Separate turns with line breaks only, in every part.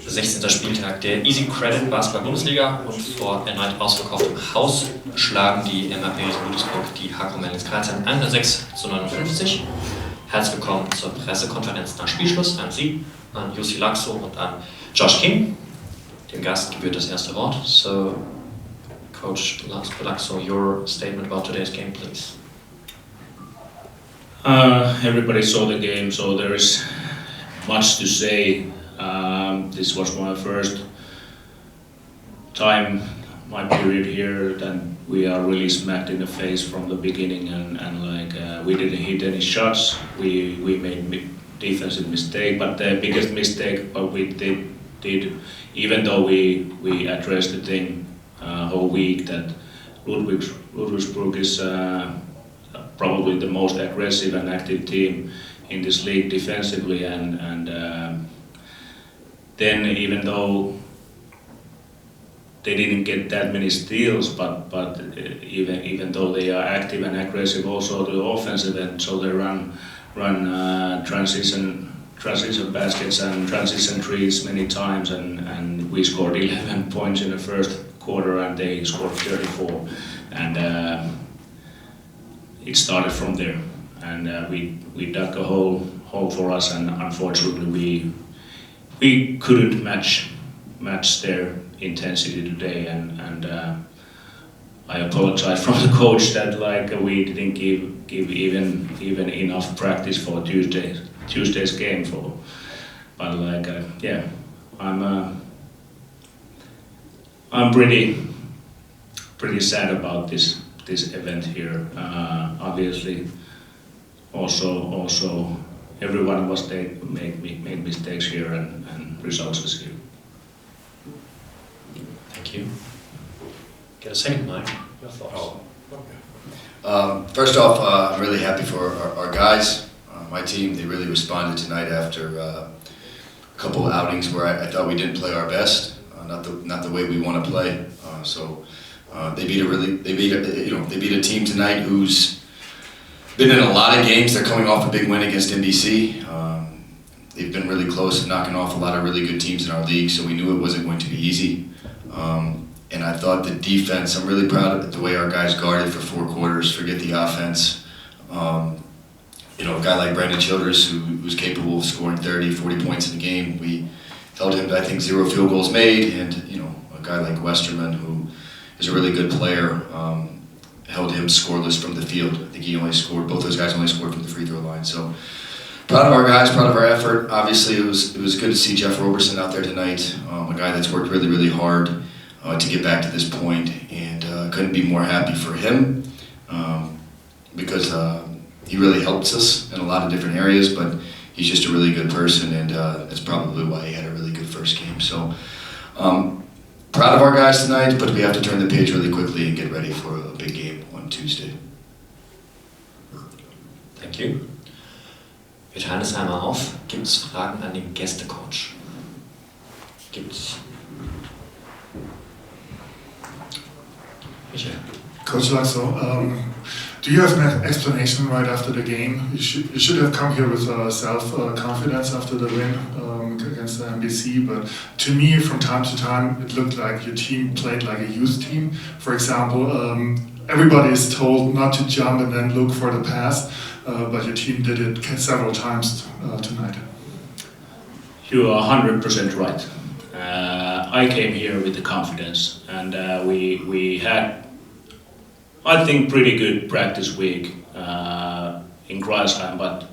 16. Spieltag der easyCredit Basketball Bundesliga und vor erneut ausverkauftem Haus schlagen die MHP RIESEN Ludwigsburg die HAKRO Merlins Crailsheim 106:59. Herzlich willkommen zur Pressekonferenz nach Spielschluss an Sie, an Jussi Laxo und an Josh King. Dem Gast gebührt das erste Wort. So, Coach Laxo, your statement about today's game, please.
Everybody saw the game, so there is much to say. This was my first time, my period here, that we are really smacked in the face from the beginning, and we didn't hit any shots. We made defensive mistake, but the biggest mistake we did, even though we addressed the thing whole week, that Ludwigsburg is probably the most aggressive and active team in this league defensively, and then even though they didn't get that many steals, but even though they are active and aggressive also the offensive end, so they run transition baskets and transition threes many times, and we scored 11 points in the first quarter and they scored 34, and it started from there, and we dug a hole for us, and unfortunately we couldn't match their intensity today, and I apologize from the coach that we didn't give even enough practice for Tuesday's game but yeah, I'm pretty sad about this event here. Obviously, also everyone made mistakes here, and results is here.
Thank you. Get a second mic. Your thoughts?
Oh, okay. First off, I'm really happy for our guys. My team, they really responded tonight after a couple of outings where I thought we didn't play our best, not the way we want to play. So they beat a team tonight who's been in a lot of games. They're coming off a big win against NBC. They've been really close to knocking off a lot of really good teams in our league, so we knew it wasn't going to be easy. And I thought the defense, I'm really proud of the way our guys guarded for 4 quarters, forget the offense. A guy like Brandon Childress, who's capable of scoring 30, 40 points in a game, we held him to, I think, 0 field goals made, and a guy like Westerman, who is a really good player, held him scoreless from the field. I think both those guys only scored from the free throw line. So proud of our guys, proud of our effort. Obviously, it was good to see Jeff Roberson out there tonight, a guy that's worked really, really hard to get back to this point, and couldn't be more happy for him because he really helps us in a lot of different areas, but he's just a really good person, and that's probably why he had a really good first game. So proud of our guys tonight, but we have to turn the page really quickly and get ready for a big game on Tuesday.
Thank you. Wir teilen es einmal auf. Gibt es Fragen an den Gästecoach? Gibt's? Michael.
Coach Laxo, do you have an explanation right after the game? You should have come here with self-confidence after the win against the NBC, but to me, from time to time, it looked like your team played like a youth team. For example, everybody is told not to jump and then look for the pass, but your team did it several times tonight.
You are 100% right. I came here with the confidence, and we had, I think, pretty good practice week in Crailsheim, but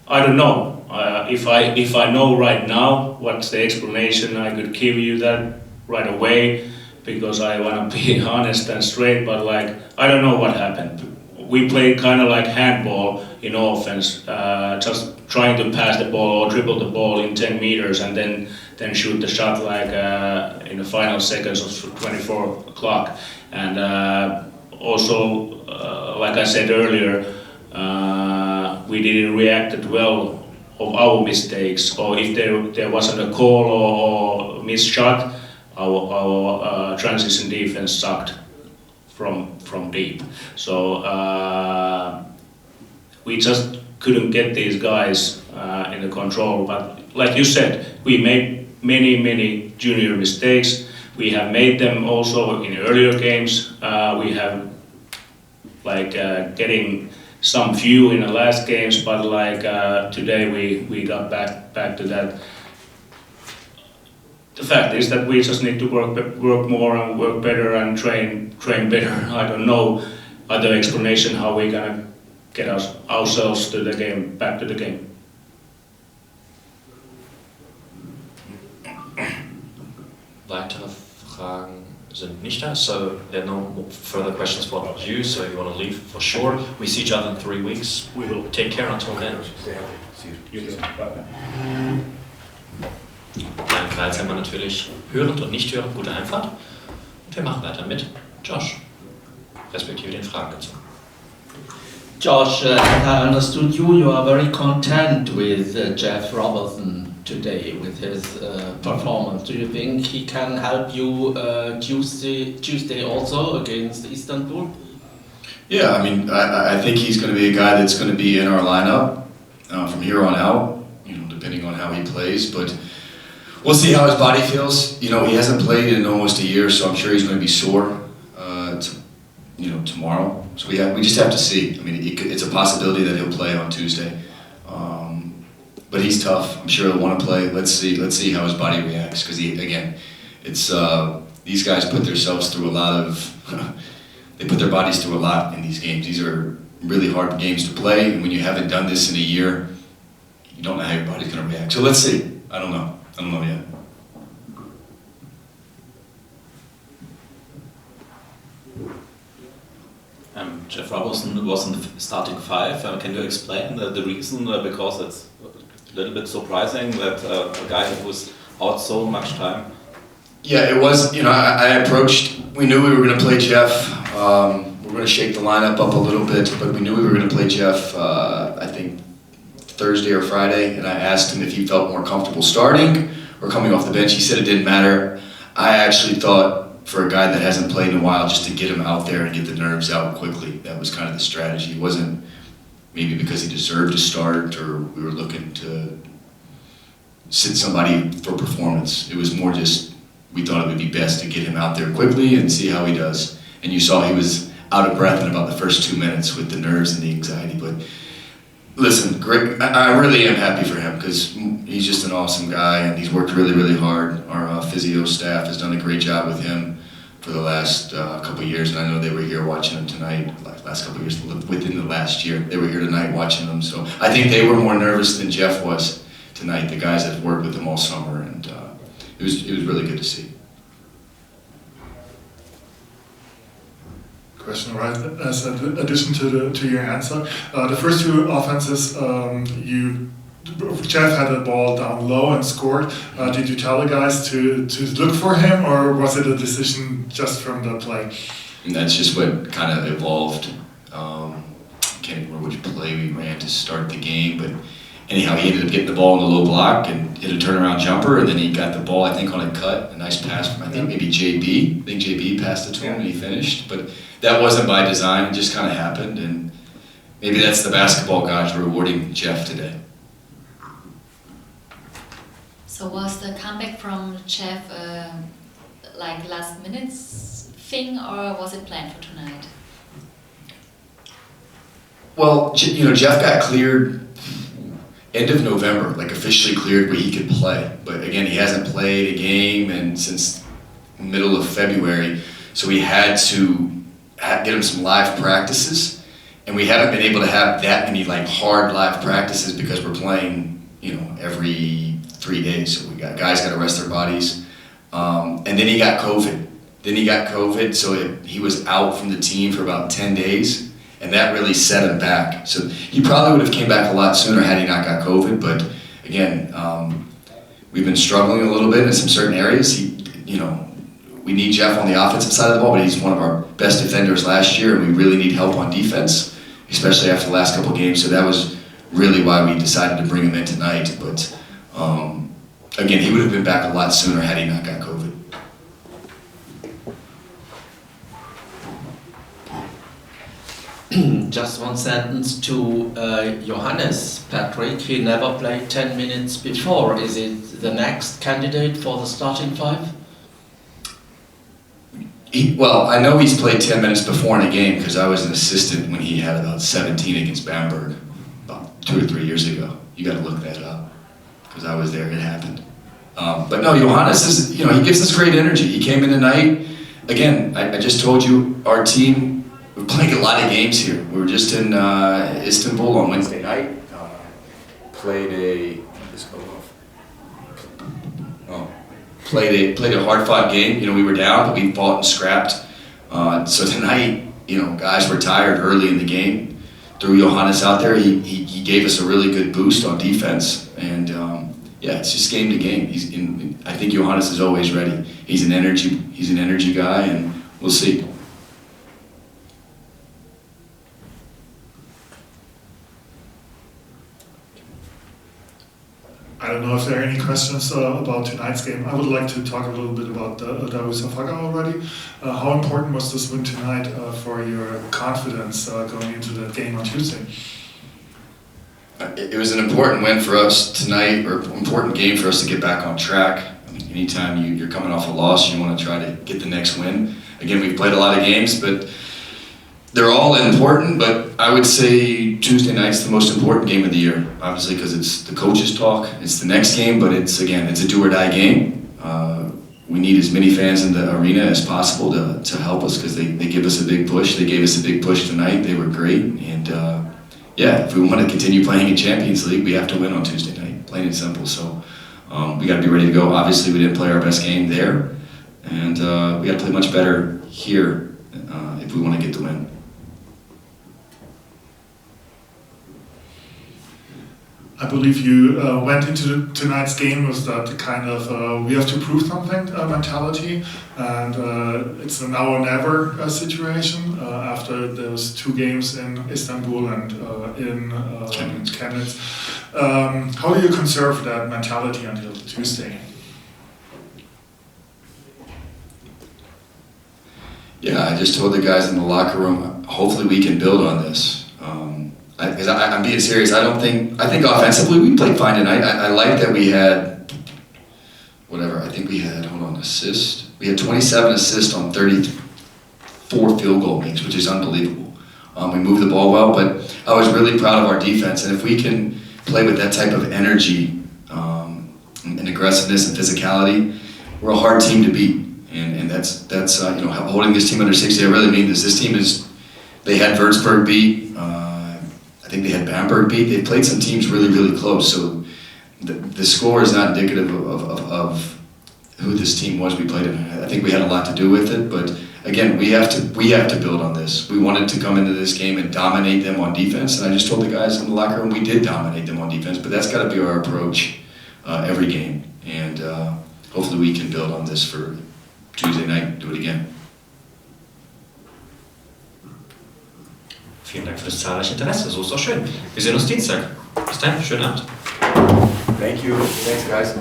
I don't know if I know right now what's the explanation. I could give you that right away because I want to be honest and straight, but I don't know what happened. We played kind of like handball in offense, just trying to pass the ball or dribble the ball in 10 meters and then shoot the shot in the final seconds of 24 o'clock. And also, like I said earlier, we didn't react well of our mistakes, or if there wasn't a call or missed shot, our transition defense sucked from deep. So we just couldn't get these guys in the control. But like you said, we made many junior mistakes. We have made them also in earlier games. We have getting some few in the last games, but today we got back to that. The fact is that we just need to work more and work better and train better. I don't know other explanation how we're gonna get ourselves to the game, back to the game.
Weitere Fragen sind nicht da, so there are no further questions for you, so if you want to leave, for sure. We see each other in 3 weeks. We will take care until then. Kleinen Crailsheimer natürlich hörend und nicht hörend, gute Einfahrt. Und wir machen weiter mit Josh, respektive den Fragen dazu.
Josh, as I understood you are very content with Jeff Robertson today, with his performance. Do you think he can help you Tuesday also against Istanbul?
Yeah, I mean, I think he's going to be a guy that's going to be in our lineup from here on out, depending on how he plays. But we'll see how his body feels. He hasn't played in almost a year, so I'm sure he's going to be sore tomorrow. So we just have to see. I mean, it's a possibility that he'll play on Tuesday. But he's tough. I'm sure he'll want to play. Let's see how his body reacts. Because these guys put themselves through a lot of. They put their bodies through a lot in these games. These are really hard games to play, and when you haven't done this in a year, you don't know how your body's going to react. So let's see. I don't know yet.
Jeff Robertson was in the starting five. Can you explain the reason? Because it's a little bit surprising that a guy who was out so much time.
Yeah, it was. I approached. We knew we were going to play Jeff. We were going to shake the lineup up a little bit, but we knew we were going to play Jeff. I think Thursday or Friday, and I asked him if he felt more comfortable starting or coming off the bench. He said it didn't matter. I actually thought, for a guy that hasn't played in a while, just to get him out there and get the nerves out quickly. That was kind of the strategy. It wasn't maybe because he deserved to start or we were looking to sit somebody for performance. It was more just we thought it would be best to get him out there quickly and see how he does. And you saw he was out of breath in about the first 2 minutes with the nerves and the anxiety. But listen, great. I really am happy for him because he's just an awesome guy and he's worked really, really hard. Our physio staff has done a great job with him for the last couple of years, and I know they were here watching him tonight. Last couple of years, within the last year, they were here tonight watching him. So I think they were more nervous than Jeff was tonight. The guys that worked with him all summer, and it was really good to see.
Question, right? As an addition to your answer, the first two offenses, Jeff had a ball down low and scored. Did you tell the guys to look for him, or was it a decision just from the play?
And that's just what kind of evolved. Can't remember which play we ran to start the game, but anyhow, he ended up getting the ball in the low block and hit a turnaround jumper, and then he got the ball, I think, on a cut, a nice pass from, I think, maybe JB. I think JB passed it to him and he finished, but that wasn't by design, it just kind of happened, and maybe that's the basketball gods rewarding Jeff today.
So was the comeback from Jeff like last minutes thing, or was it planned for tonight?
Well, Jeff got cleared end of November, like officially cleared where he could play. But again, he hasn't played a game and since middle of February, so we had to get him some live practices, and we haven't been able to have that many hard live practices because we're playing, every 3 days. So guys got to rest their bodies, and then he got COVID. So he was out from the team for about 10 days. And that really set him back. So he probably would have came back a lot sooner had he not got COVID. But again, we've been struggling a little bit in some certain areas. We need Jeff on the offensive side of the ball, but he's one of our best defenders last year, and we really need help on defense, especially after the last couple of games. So that was really why we decided to bring him in tonight. But again, he would have been back a lot sooner had he not got COVID.
Just one sentence to Johannes. Patrick, he never played 10 minutes before. Is it the next candidate for the starting five?
Well, I know he's played 10 minutes before in a game because I was an assistant when he had about 17 against Bamberg about 2 or 3 years ago. You got to look that up because I was there. It happened. But no, Johannes is, he gives us great energy. He came in tonight. Again, I just told you, our team, we're playing a lot of games here. We were just in Istanbul on Wednesday night. Played a hard-fought game. We were down, but we fought and scrapped. So tonight, guys were tired early in the game. Threw Johannes out there. He gave us a really good boost on defense, and it's just game to game. I think Johannes is always ready. He's an energy guy, and we'll see.
I don't know if there are any questions about tonight's game. I would like to talk a little bit about Darusafaka already. How important was this win tonight for your confidence going into that game on Tuesday?
It was an important win for us tonight, or important game for us to get back on track. Anytime you're coming off a loss, you want to try to get the next win. Again, we've played a lot of games, but they're all important, but I would say Tuesday night's the most important game of the year, obviously, because it's the coaches' talk. It's the next game, but it's a do-or-die game. We need as many fans in the arena as possible to help us because they give us a big push. They gave us a big push tonight. They were great. And if we want to continue playing in Champions League, we have to win on Tuesday night, plain and simple. So we got to be ready to go. Obviously, we didn't play our best game there, and we got to play much better here if we want to get the win.
I believe you went into tonight's game with that kind of we have to prove something mentality, and it's a now or never situation after those 2 games in Istanbul and in Chemnitz. How do you conserve that mentality until Tuesday?
Yeah, I just told the guys in the locker room, hopefully we can build on this. Because I'm being serious. I think offensively we played fine tonight. I like that we had, I think we had, assists. We had 27 assists on 34 field goal makes, which is unbelievable. We moved the ball well, but I was really proud of our defense. And if we can play with that type of energy and aggressiveness and physicality, we're a hard team to beat. And that's holding this team under 60. I really mean this. This team they had Würzburg beat. I think they had Bamberg beat. They played some teams really, really close. So the score is not indicative of who this team was we played in. I think we had a lot to do with it. But again, we have to build on this. We wanted to come into this game and dominate them on defense. And I just told the guys in the locker room we did dominate them on defense. But that's got to be our approach every game. And hopefully we can build on this for Tuesday night. Do it again.
Vielen Dank für das zahlreiche Interesse, so ist doch schön. Wir sehen uns Dienstag. Bis dann, schönen Abend.
Thank you. Thanks, guys.